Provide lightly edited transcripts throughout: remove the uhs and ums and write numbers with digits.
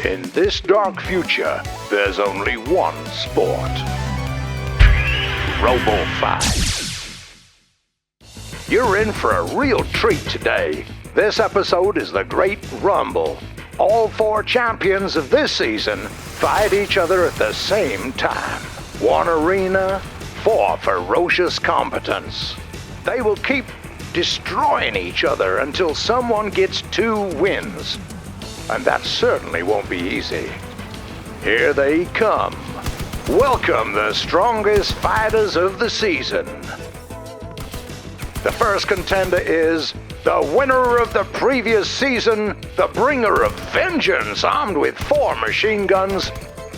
In this dark future, there's only one sport. Robofight. You're in for a real treat today. This episode is the Great Rumble. All 4 champions of this season fight each other at the same time. 1 arena, 4 ferocious combatants. They will keep destroying each other until someone gets 2 wins. And that certainly won't be easy. Here they come. Welcome the strongest fighters of the season. The first contender is the winner of the previous season, the bringer of vengeance armed with 4 machine guns,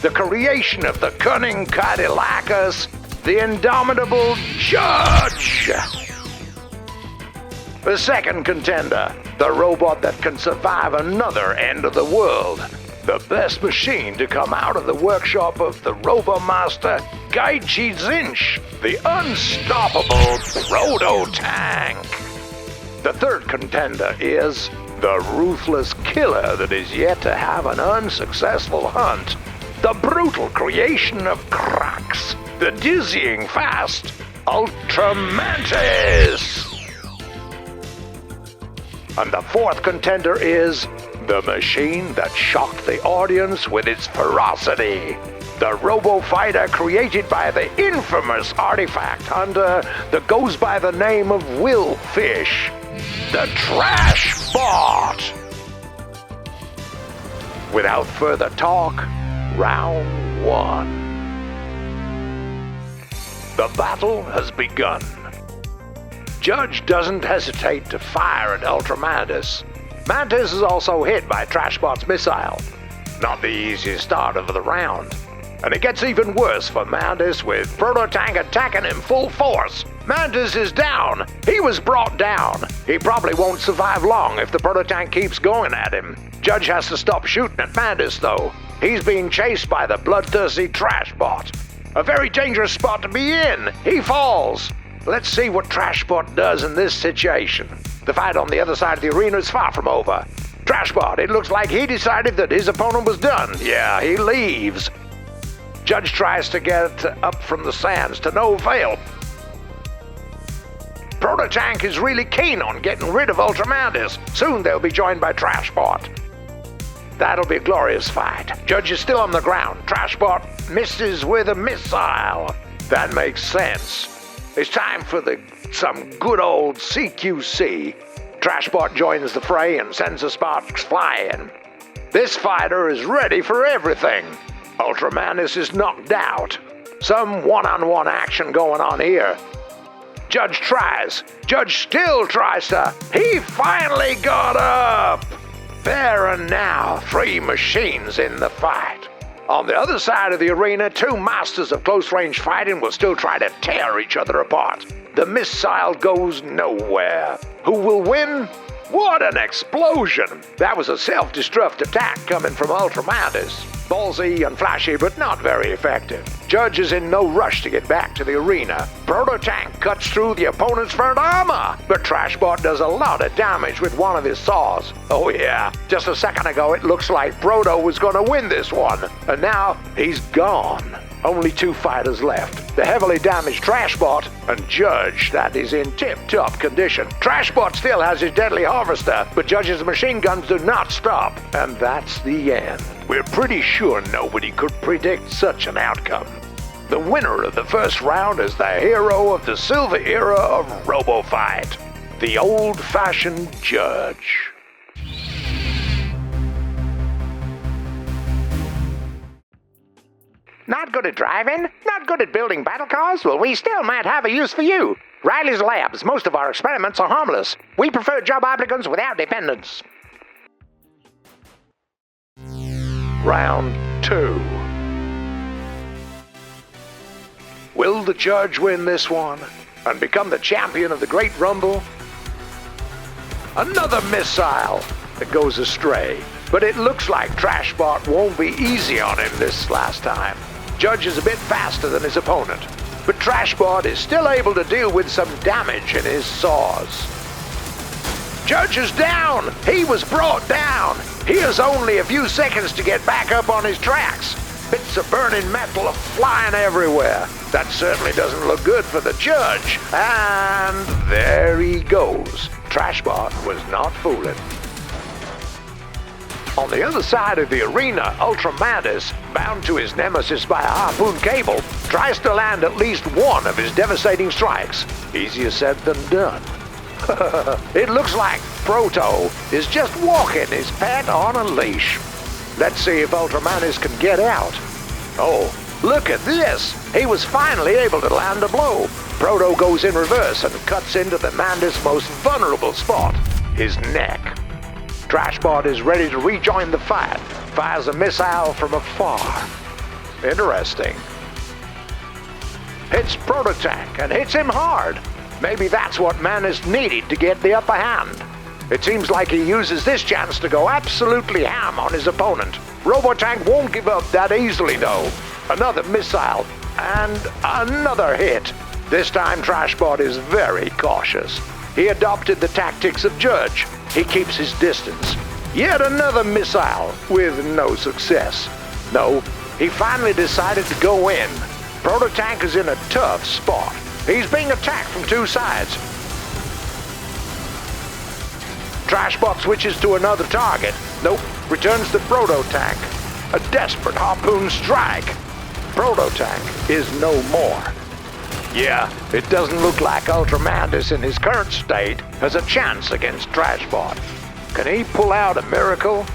the creation of the cunning Cadillacus, the indomitable Judge. The second contender, the robot that can survive another end of the world. The best machine to come out of the workshop of the Robo-Master Gaichi Zinch, the unstoppable PROTOTANK. The third contender is the ruthless killer that is yet to have an unsuccessful hunt. The brutal creation of cracks, the dizzying fast MANTIS. And the fourth contender is the machine that shocked the audience with its ferocity. The robo-fighter created by the infamous artifact hunter that goes by the name of Willfish. The TRASHBOT. Without further talk, round 1. The battle has begun. Judge doesn't hesitate to fire at MANTIS. MANTIS is also hit by TRASHBOT's missile. Not the easiest start of the round. And it gets even worse for MANTIS with PROTOTANK attacking him full force. MANTIS is down. He was brought down. He probably won't survive long if the PROTOTANK keeps going at him. Judge has to stop shooting at MANTIS though. He's being chased by the bloodthirsty TRASHBOT. A very dangerous spot to be in. He falls. Let's see what TRASHBOT does in this situation. The fight on the other side of the arena is far from over. TRASHBOT, it looks like he decided that his opponent was done. Yeah, he leaves. Judge tries to get up from the sands to no avail. PROTOTANK is really keen on getting rid of MANTIS. Soon they'll be joined by TRASHBOT. That'll be a glorious fight. Judge is still on the ground. TRASHBOT misses with a missile. That makes sense. It's time for some good old CQC. TRASHBOT joins the fray and sends the sparks flying. This fighter is ready for everything. MANTIS is knocked out. Some one-on-one action going on here. Judge tries. Judge still tries to. He finally got up. There and now, 3 machines in the fight. On the other side of the arena, 2 masters of close-range fighting will still try to tear each other apart. The missile goes nowhere. Who will win? What an explosion! That was a self-destruct attack coming from MANTIS. Ballsy and flashy, but not very effective. Judge is in no rush to get back to the arena. PROTOTANK cuts through the opponent's front armor, but TRASHBOT does a lot of damage with one of his saws. Oh yeah, just a second ago it looks like Proto was gonna win this one, and now he's gone. Only 2 fighters left. The heavily damaged TRASHBOT and Judge that is in tip-top condition. TRASHBOT still has his deadly harvester, but Judge's machine guns do not stop. And that's the end. We're pretty sure nobody could predict such an outcome. The winner of the first round is the hero of the silver era of Robofight, the old-fashioned Judge. Not good at driving? Not good at building battle cars? Well, we still might have a use for you. Riley's Labs. Most of our experiments are harmless. We prefer job applicants without dependents. Round 2. Will the Judge win this one and become the champion of the Great Rumble? Another missile that goes astray, but it looks like TRASHBOT won't be easy on him this last time. Judge is a bit faster than his opponent, but TRASHBOT is still able to deal with some damage in his saws. Judge is down! He was brought down! He has only a few seconds to get back up on his tracks. Bits of burning metal are flying everywhere. That certainly doesn't look good for the judge. And there he goes. TRASHBOT was not fooling. On the other side of the arena, MANTIS, bound to his nemesis by a harpoon cable, tries to land at least one of his devastating strikes. Easier said than done. It looks like Proto is just walking his pet on a leash. Let's see if MANTIS can get out. Oh, look at this! He was finally able to land a blow. Proto goes in reverse and cuts into the Mantis' most vulnerable spot, his neck. TRASHBOT is ready to rejoin the fight, fires a missile from afar. Interesting. Hits PROTOTANK and hits him hard. Maybe that's what Mantis needed to get the upper hand. It seems like he uses this chance to go absolutely ham on his opponent. Robotank won't give up that easily though. Another missile and another hit. This time TRASHBOT is very cautious. He adopted the tactics of Judge. He keeps his distance. Yet another missile with no success. No, he finally decided to go in. PROTOTANK is in a tough spot. He's being attacked from two sides. TRASHBOT switches to another target. Nope, returns to PROTOTANK. A desperate harpoon strike. PROTOTANK is no more. Yeah, it doesn't look like MANTIS in his current state has a chance against TRASHBOT. Can he pull out a miracle?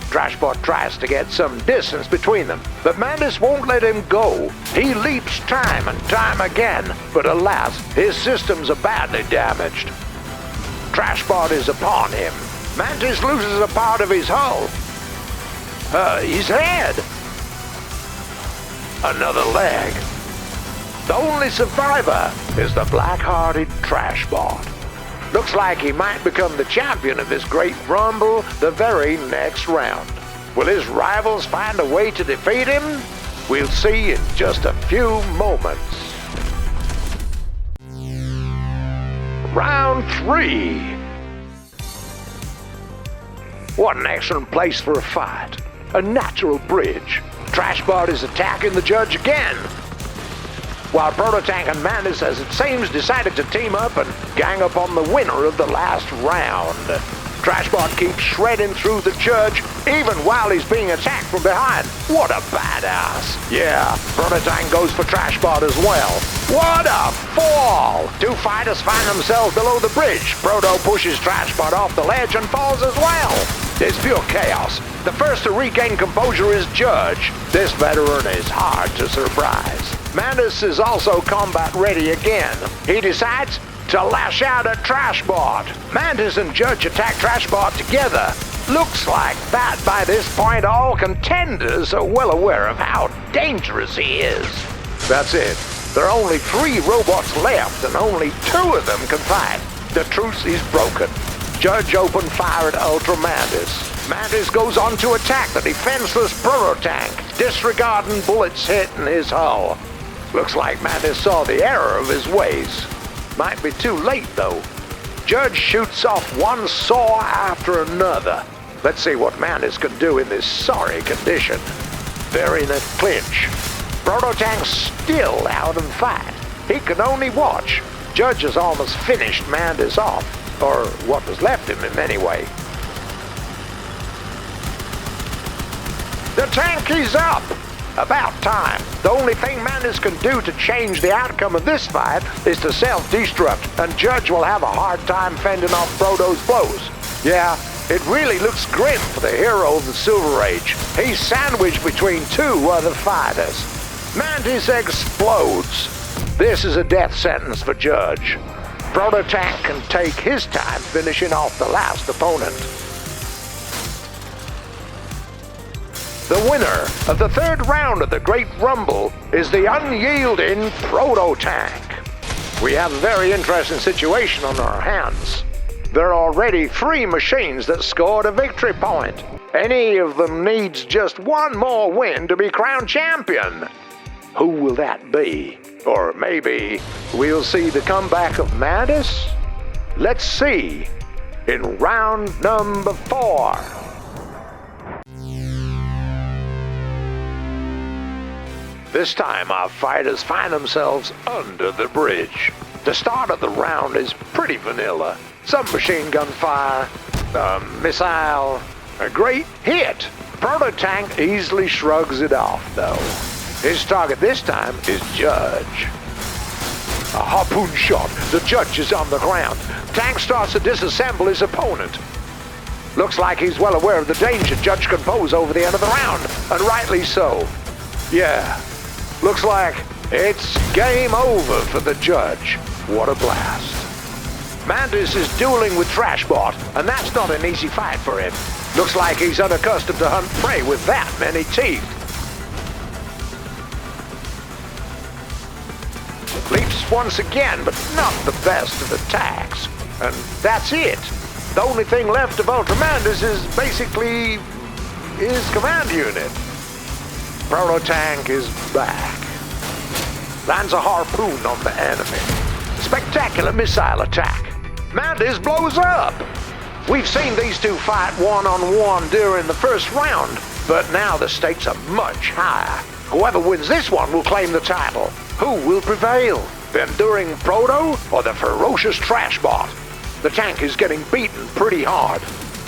TRASHBOT tries to get some distance between them, but Mantis won't let him go. He leaps time and time again, but alas, his systems are badly damaged. TRASHBOT is upon him. Mantis loses a part of his hull. His head. Another leg. The only survivor is the black-hearted TRASHBOT. Looks like he might become the champion of this great rumble the very next round. Will his rivals find a way to defeat him? We'll see in just a few moments. Round 3. What an excellent place for a fight. A natural bridge. TRASHBOT is attacking the judge again. While PROTOTANK and Mantis, as it seems, decided to team up and gang up on the winner of the last round. TRASHBOT keeps shredding through the judge, even while he's being attacked from behind. What a badass. Yeah, PROTOTANK goes for TRASHBOT as well. What a fall! Two fighters find themselves below the bridge. Proto pushes TRASHBOT off the ledge and falls as well. It's pure chaos. The first to regain composure is Judge. This veteran is hard to surprise. Mantis is also combat ready again. He decides to lash out at TRASHBOT. Mantis and Judge attack TRASHBOT together. Looks like that by this point all contenders are well aware of how dangerous he is. That's it. There are only 3 robots left and only 2 of them can fight. The truce is broken. Judge opened fire at Mantis. Mantis goes on to attack the defenseless PROTOTANK, disregarding bullets hitting his hull. Looks like Mantis saw the error of his ways. Might be too late though. Judge shoots off one saw after another. Let's see what Mantis can do in this sorry condition. They're in a clinch. PROTOTANK's still out of the fight. He can only watch. Judge has almost finished Mantis off. Or what was left of him anyway. The tank is up! About time. The only thing Mantis can do to change the outcome of this fight is to self-destruct, and Judge will have a hard time fending off Proto's blows. Yeah, it really looks grim for the hero of the Silver Age. He's sandwiched between 2 other fighters. Mantis explodes. This is a death sentence for Judge. PROTOTANK can take his time finishing off the last opponent. The winner of the 3rd round of the Great Rumble is the unyielding PROTOTANK. We have a very interesting situation on our hands. There are already 3 machines that scored a victory point. Any of them needs just one more win to be crowned champion. Who will that be? Or maybe we'll see the comeback of Mantis? Let's see in round number 4. This time our fighters find themselves under the bridge. The start of the round is pretty vanilla. Some machine gun fire, a missile, a great hit. PROTOTANK easily shrugs it off though. His target this time is Judge. A harpoon shot. The Judge is on the ground. Tank starts to disassemble his opponent. Looks like he's well aware of the danger Judge can pose over the end of the round, and rightly so. Yeah, looks like it's game over for the Judge. What a blast. MANTIS is dueling with TRASHBOT, and that's not an easy fight for him. Looks like he's unaccustomed to hunt prey with that many teeth. Leaps once again, but not the best of attacks. And that's it. The only thing left of Ultramantis is basically his command unit. PROTOTANK is back. Lands a harpoon on the enemy. Spectacular missile attack. MANTIS blows up. We've seen these two fight one-on-one during the first round, but now the stakes are much higher. Whoever wins this one will claim the title. Who will prevail? The enduring Proto or the ferocious TRASHBOT? The tank is getting beaten pretty hard.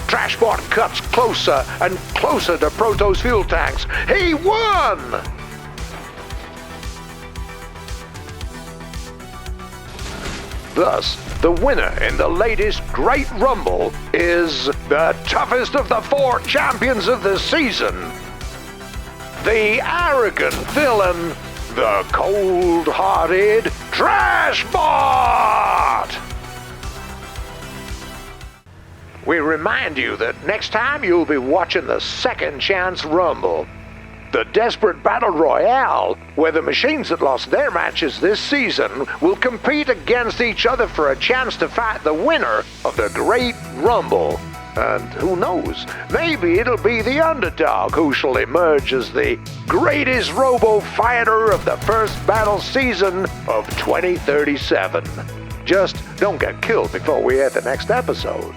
TRASHBOT cuts closer and closer to Proto's fuel tanks. He won! Thus, the winner in the latest Great Rumble is the toughest of the 4 champions of the season. The arrogant villain, the cold-hearted TRASHBOT! We remind you that next time you'll be watching the Second Chance Rumble, the desperate battle royale, where the machines that lost their matches this season will compete against each other for a chance to fight the winner of the Great Rumble. And who knows, maybe it'll be the underdog who shall emerge as the greatest robo-fighter of the first battle season of 2037. Just don't get killed before we hit the next episode.